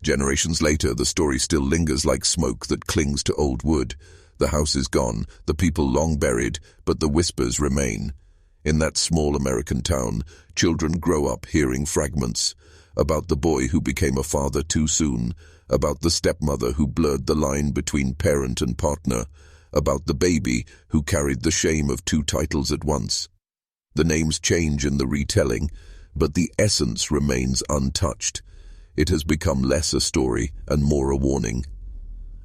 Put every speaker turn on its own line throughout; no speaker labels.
Generations later, the story still lingers like smoke that clings to old wood. The house is gone, the people long buried, but the whispers remain. In that small American town, children grow up hearing fragments about the boy who became a father too soon, about the stepmother who blurred the line between parent and partner, about the baby who carried the shame of two titles at once. The names change in the retelling, but the essence remains untouched. It has become less a story and more a warning.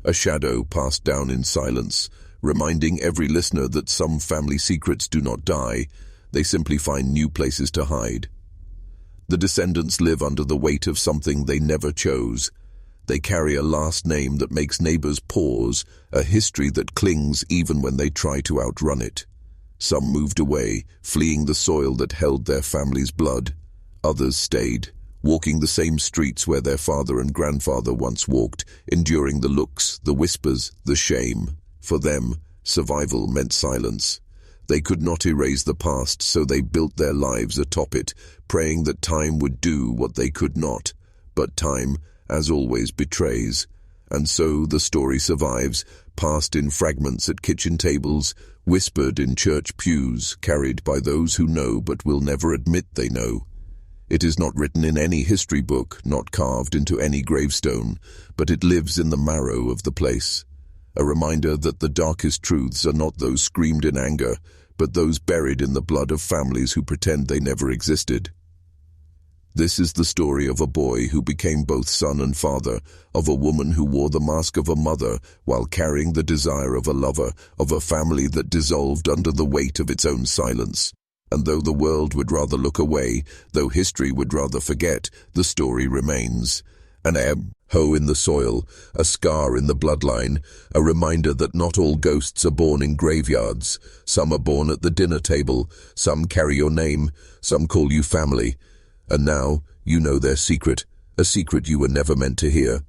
A shadow passed down in silence, reminding every listener that some family secrets do not die, they simply find new places to hide. The descendants live under the weight of something they never chose. They carry a last name that makes neighbors pause, a history that clings even when they try to outrun it. Some moved away, fleeing the soil that held their family's blood. Others stayed, walking the same streets where their father and grandfather once walked, enduring the looks, the whispers, the shame. For them, survival meant silence. They could not erase the past, so they built their lives atop it, praying that time would do what they could not. But time, as always, betrays. And so the story survives, passed in fragments at kitchen tables, whispered in church pews, carried by those who know but will never admit they know. It is not written in any history book, not carved into any gravestone, but it lives in the marrow of the place. A reminder that the darkest truths are not those screamed in anger, but those buried in the blood of families who pretend they never existed. This is the story of a boy who became both son and father, of a woman who wore the mask of a mother while carrying the desire of a lover, of a family that dissolved under the weight of its own silence. And though the world would rather look away, though history would rather forget, the story remains. An echo in the soil, a scar in the bloodline, a reminder that not all ghosts are born in graveyards. Some are born at the dinner table, some carry your name, some call you family. And now, you know their secret, a secret you were never meant to hear.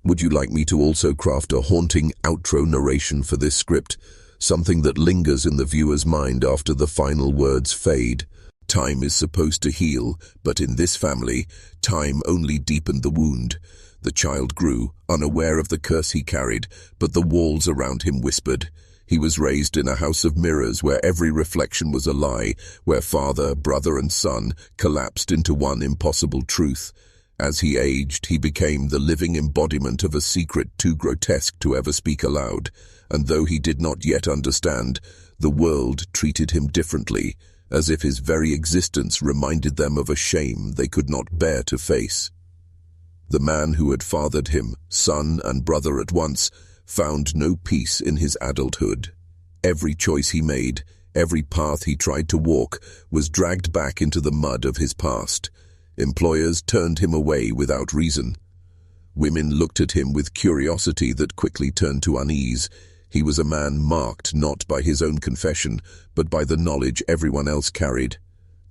Would you like me to also craft a haunting outro narration for this script? Something that lingers in the viewer's mind after the final words fade. Time is supposed to heal, but in this family, time only deepened the wound. The child grew, unaware of the curse he carried, but the walls around him whispered. He was raised in a house of mirrors where every reflection was a lie, where father, brother, and son collapsed into one impossible truth. As he aged, he became the living embodiment of a secret too grotesque to ever speak aloud. And though he did not yet understand, the world treated him differently, as if his very existence reminded them of a shame they could not bear to face. The man who had fathered him, son and brother at once, found no peace in his adulthood. Every choice he made, every path he tried to walk, was dragged back into the mud of his past. Employers turned him away without reason. Women looked at him with curiosity that quickly turned to unease. He was a man marked not by his own confession, but by the knowledge everyone else carried.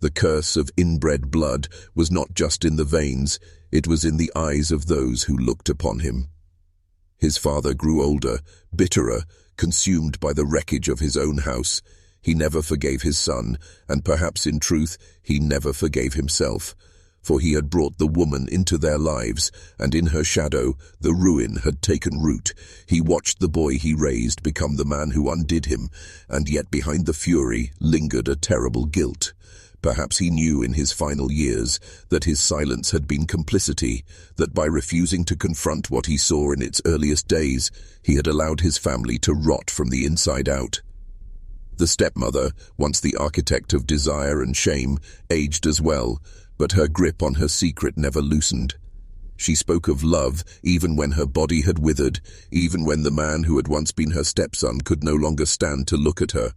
The curse of inbred blood was not just in the veins, it was in the eyes of those who looked upon him. His father grew older, bitterer, consumed by the wreckage of his own house. He never forgave his son, and perhaps in truth, he never forgave himself. For he had brought the woman into their lives, and in her shadow, the ruin had taken root. He watched the boy he raised become the man who undid him, and yet behind the fury lingered a terrible guilt. Perhaps he knew in his final years that his silence had been complicity, that by refusing to confront what he saw in its earliest days, he had allowed his family to rot from the inside out. The stepmother, once the architect of desire and shame, aged as well, but her grip on her secret never loosened. She spoke of love even when her body had withered, even when the man who had once been her stepson could no longer stand to look at her.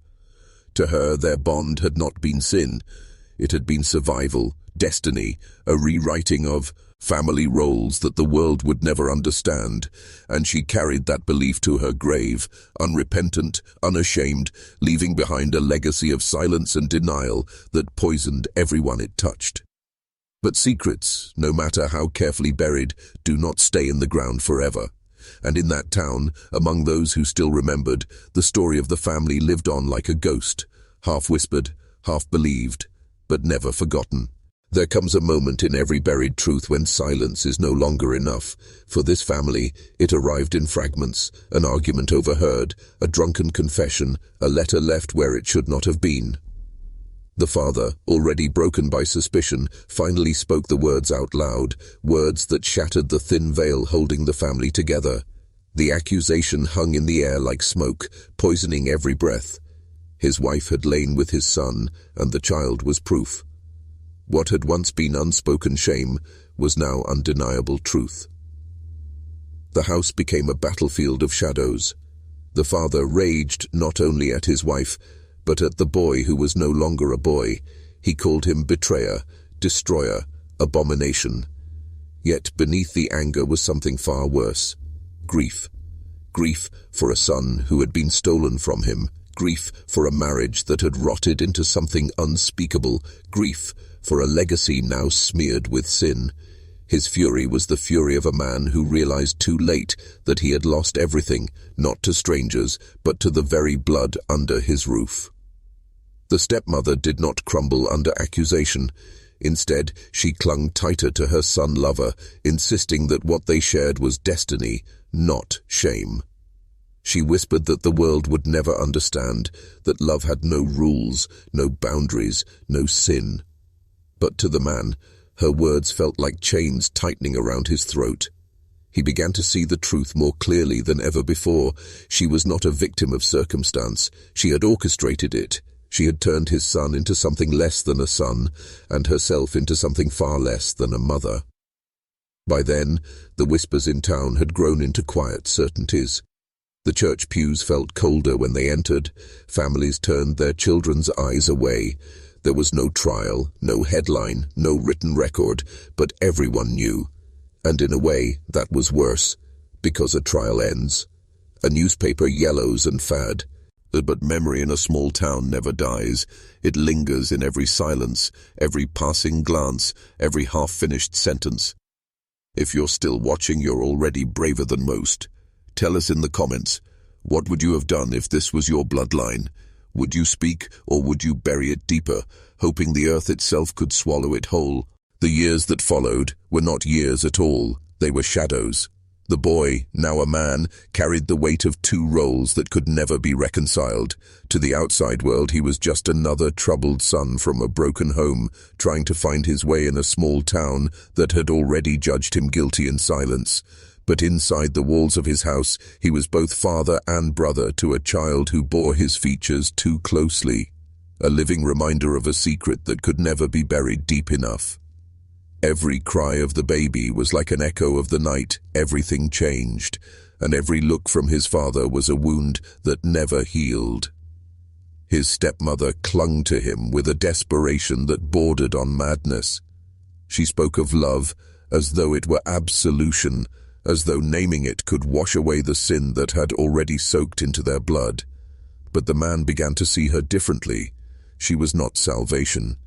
To her, their bond had not been sin. It had been survival, destiny, a rewriting of family roles that the world would never understand, and she carried that belief to her grave, unrepentant, unashamed, leaving behind a legacy of silence and denial that poisoned everyone it touched. But secrets, no matter how carefully buried, do not stay in the ground forever. And in that town, among those who still remembered, the story of the family lived on like a ghost, half whispered, half believed, but never forgotten. There comes a moment in every buried truth when silence is no longer enough. For this family, it arrived in fragments, an argument overheard, a drunken confession, a letter left where it should not have been. The father, already broken by suspicion, finally spoke the words out loud, words that shattered the thin veil holding the family together. The accusation hung in the air like smoke, poisoning every breath. His wife had lain with his son, and the child was proof. What had once been unspoken shame was now undeniable truth. The house became a battlefield of shadows. The father raged not only at his wife, but at the boy who was no longer a boy. He called him betrayer, destroyer, abomination. Yet beneath the anger was something far worse. Grief. Grief for a son who had been stolen from him. Grief for a marriage that had rotted into something unspeakable. Grief for a legacy now smeared with sin. His fury was the fury of a man who realized too late that he had lost everything, not to strangers, but to the very blood under his roof. The stepmother did not crumble under accusation. Instead, she clung tighter to her son-lover, insisting that what they shared was destiny, not shame. She whispered that the world would never understand, that love had no rules, no boundaries, no sin. But to the man, her words felt like chains tightening around his throat. He began to see the truth more clearly than ever before. She was not a victim of circumstance. She had orchestrated it. She had turned his son into something less than a son, and herself into something far less than a mother. By then, the whispers in town had grown into quiet certainties. The church pews felt colder when they entered. Families turned their children's eyes away. There was no trial, no headline, no written record, but everyone knew. And in a way, that was worse, because a trial ends. A newspaper yellows and fad. But memory in a small town never dies. It lingers in every silence, every passing glance, every half-finished sentence. If you're still watching, you're already braver than most. Tell us in the comments, what would you have done if this was your bloodline? Would you speak, or would you bury it deeper, hoping the earth itself could swallow it whole? The years that followed were not years at all. They were shadows. The boy, now a man, carried the weight of two roles that could never be reconciled. To the outside world, he was just another troubled son from a broken home, trying to find his way in a small town that had already judged him guilty in silence. But inside the walls of his house, he was both father and brother to a child who bore his features too closely, a living reminder of a secret that could never be buried deep enough. Every cry of the baby was like an echo of the night. Everything changed, and every look from his father was a wound that never healed. His stepmother clung to him with a desperation that bordered on madness. She spoke of love as though it were absolution, as though naming it could wash away the sin that had already soaked into their blood. But the man began to see her differently. She was not salvation.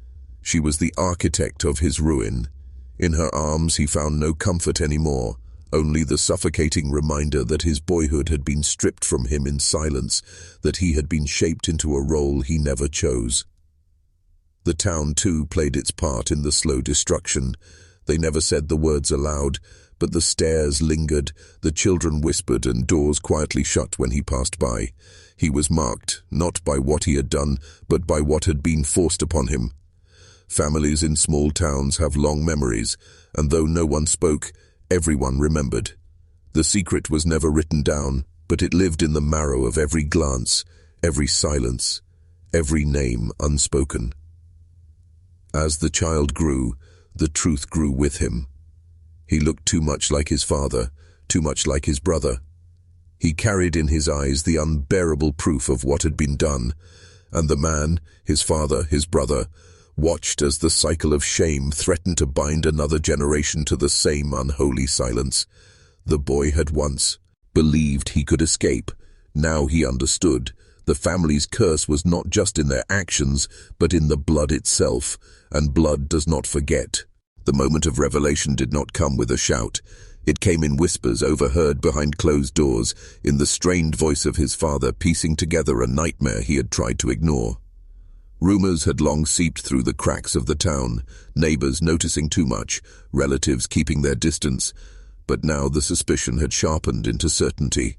She was the architect of his ruin. In her arms he found no comfort anymore, only the suffocating reminder that his boyhood had been stripped from him in silence, that he had been shaped into a role he never chose. The town, too, played its part in the slow destruction. They never said the words aloud, but the stares lingered, the children whispered, and doors quietly shut when he passed by. He was marked, not by what he had done, but by what had been forced upon him. Families in small towns have long memories, and though no one spoke, everyone remembered. The secret was never written down, but it lived in the marrow of every glance, every silence, every name unspoken. As the child grew, the truth grew with him. He looked too much like his father, too much like his brother. He carried in his eyes the unbearable proof of what had been done, and the man, his father, his brother, watched as the cycle of shame threatened to bind another generation to the same unholy silence. The boy had once believed he could escape. Now he understood. The family's curse was not just in their actions, but in the blood itself, and blood does not forget. The moment of revelation did not come with a shout. It came in whispers overheard behind closed doors, in the strained voice of his father piecing together a nightmare he had tried to ignore. Rumors had long seeped through the cracks of the town, neighbors noticing too much, relatives keeping their distance, but now the suspicion had sharpened into certainty.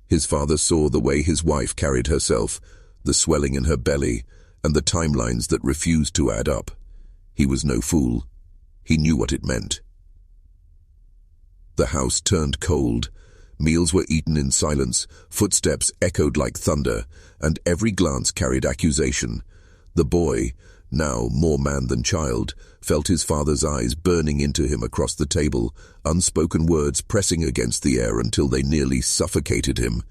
His father saw the way his wife carried herself, the swelling in her belly, and the timelines that refused to add up. He was no fool. He knew what it meant. The house turned cold. Meals were eaten in silence, footsteps echoed like thunder, and every glance carried accusation. The boy, now more man than child, felt his father's eyes burning into him across the table, unspoken words pressing against the air until they nearly suffocated him.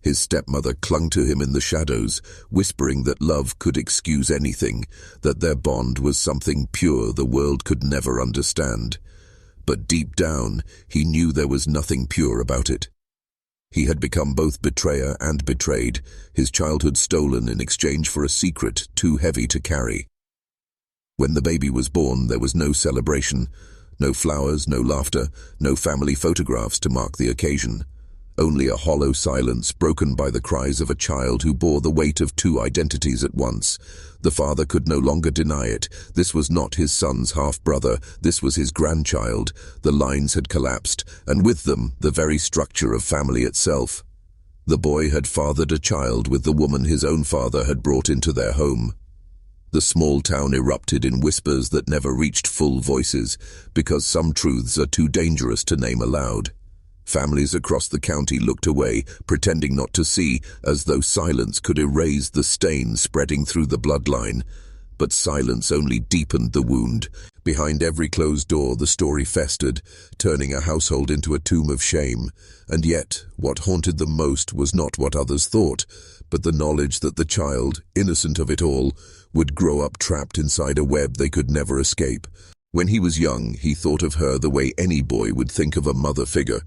His stepmother clung to him in the shadows, whispering that love could excuse anything, that their bond was something pure the world could never understand. But deep down, he knew there was nothing pure about it. He had become both betrayer and betrayed, his childhood stolen in exchange for a secret too heavy to carry. When the baby was born, there was no celebration, no flowers, no laughter, no family photographs to mark the occasion. Only a hollow silence broken by the cries of a child who bore the weight of two identities at once. The father could no longer deny it. This was not his son's half-brother, this was his grandchild. The lines had collapsed, and with them, the very structure of family itself. The boy had fathered a child with the woman his own father had brought into their home. The small town erupted in whispers that never reached full voices, because some truths are too dangerous to name aloud. Families across the county looked away, pretending not to see, as though silence could erase the stain spreading through the bloodline. But silence only deepened the wound. Behind every closed door the story festered, turning a household into a tomb of shame. And yet, what haunted them most was not what others thought, but the knowledge that the child, innocent of it all, would grow up trapped inside a web they could never escape. When he was young, he thought of her the way any boy would think of a mother figure.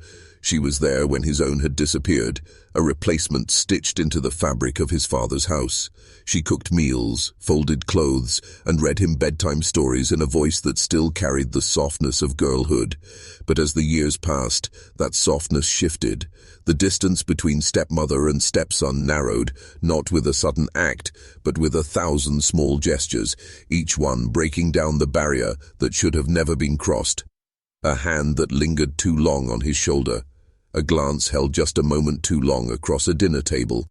She was there when his own had disappeared, a replacement stitched into the fabric of his father's house. She cooked meals, folded clothes, and read him bedtime stories in a voice that still carried the softness of girlhood. But as the years passed, that softness shifted. The distance between stepmother and stepson narrowed, not with a sudden act, but with 1,000 small gestures, each one breaking down the barrier that should have never been crossed. A hand that lingered too long on his shoulder, a glance held just a moment too long across a dinner table,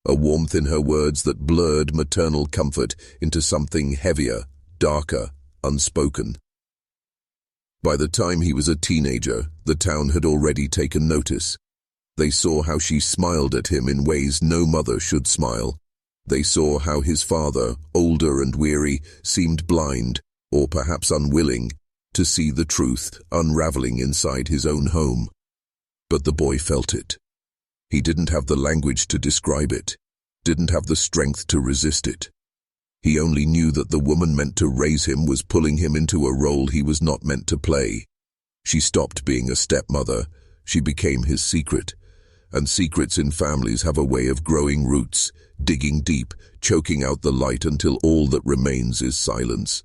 a warmth in her words that blurred maternal comfort into something heavier, darker, unspoken. By the time he was a teenager, the town had already taken notice. They saw how she smiled at him in ways no mother should smile. They saw how his father, older and weary, seemed blind, or perhaps unwilling, to see the truth unraveling inside his own home. But the boy felt it. He didn't have the language to describe it, didn't have the strength to resist it. He only knew that the woman meant to raise him was pulling him into a role he was not meant to play. She stopped being a stepmother, she became his secret. And secrets in families have a way of growing roots, digging deep, choking out the light until all that remains is silence.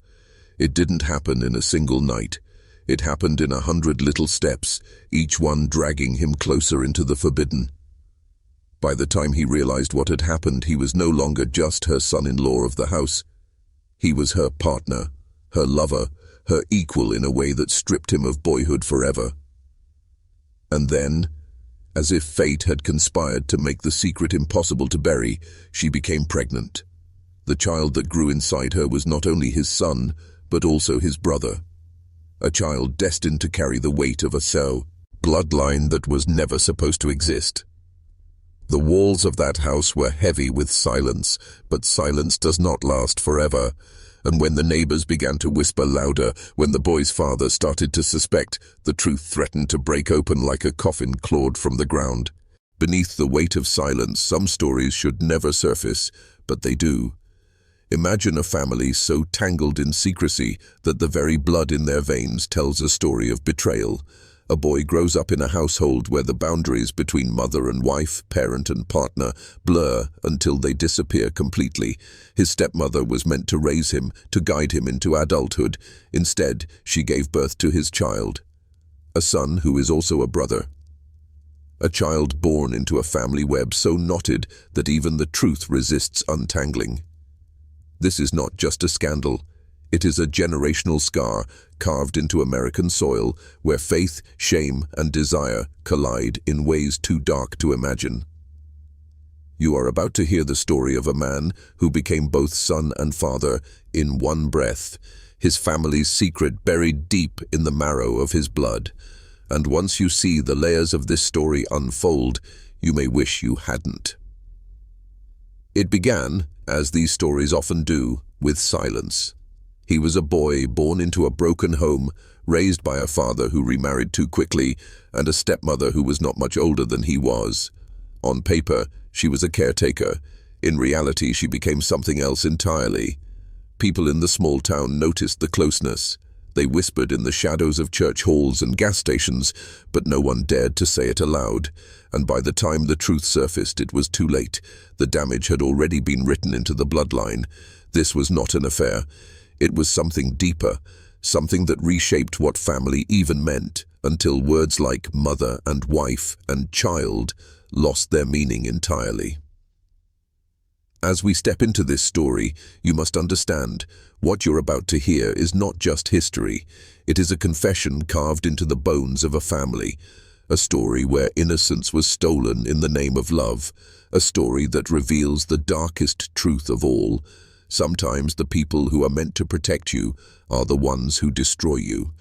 It didn't happen in a single night. It happened in 100 little steps, each one dragging him closer into the forbidden. By the time he realized what had happened, he was no longer just her son-in-law of the house. He was her partner, her lover, her equal in a way that stripped him of boyhood forever. And then, as if fate had conspired to make the secret impossible to bury, she became pregnant. The child that grew inside her was not only his son, but also his brother. A child destined to carry the weight of a bloodline that was never supposed to exist. The walls of that house were heavy with silence, but silence does not last forever. And when the neighbors began to whisper louder, when the boy's father started to suspect, the truth threatened to break open like a coffin clawed from the ground. Beneath the weight of silence, some stories should never surface, but they do. Imagine a family so tangled in secrecy that the very blood in their veins tells a story of betrayal. A boy grows up in a household where the boundaries between mother and wife, parent and partner, blur until they disappear completely. His stepmother was meant to raise him, to guide him into adulthood. Instead, she gave birth to his child, a son who is also a brother. A child born into a family web so knotted that even the truth resists untangling. This is not just a scandal. It is a generational scar carved into American soil where faith, shame, and desire collide in ways too dark to imagine. You are about to hear the story of a man who became both son and father in one breath, his family's secret buried deep in the marrow of his blood. And once you see the layers of this story unfold, you may wish you hadn't. It began, as these stories often do, with silence. He was a boy born into a broken home, raised by a father who remarried too quickly, and a stepmother who was not much older than he was. On paper, she was a caretaker. In reality, she became something else entirely. People in the small town noticed the closeness. They whispered in the shadows of church halls and gas stations, but no one dared to say it aloud. And by the time the truth surfaced, it was too late. The damage had already been written into the bloodline. This was not an affair. It was something deeper, something that reshaped what family even meant, until words like mother and wife and child lost their meaning entirely. As we step into this story, you must understand, what you're about to hear is not just history. It is a confession carved into the bones of a family, a story where innocence was stolen in the name of love, a story that reveals the darkest truth of all. Sometimes the people who are meant to protect you are the ones who destroy you.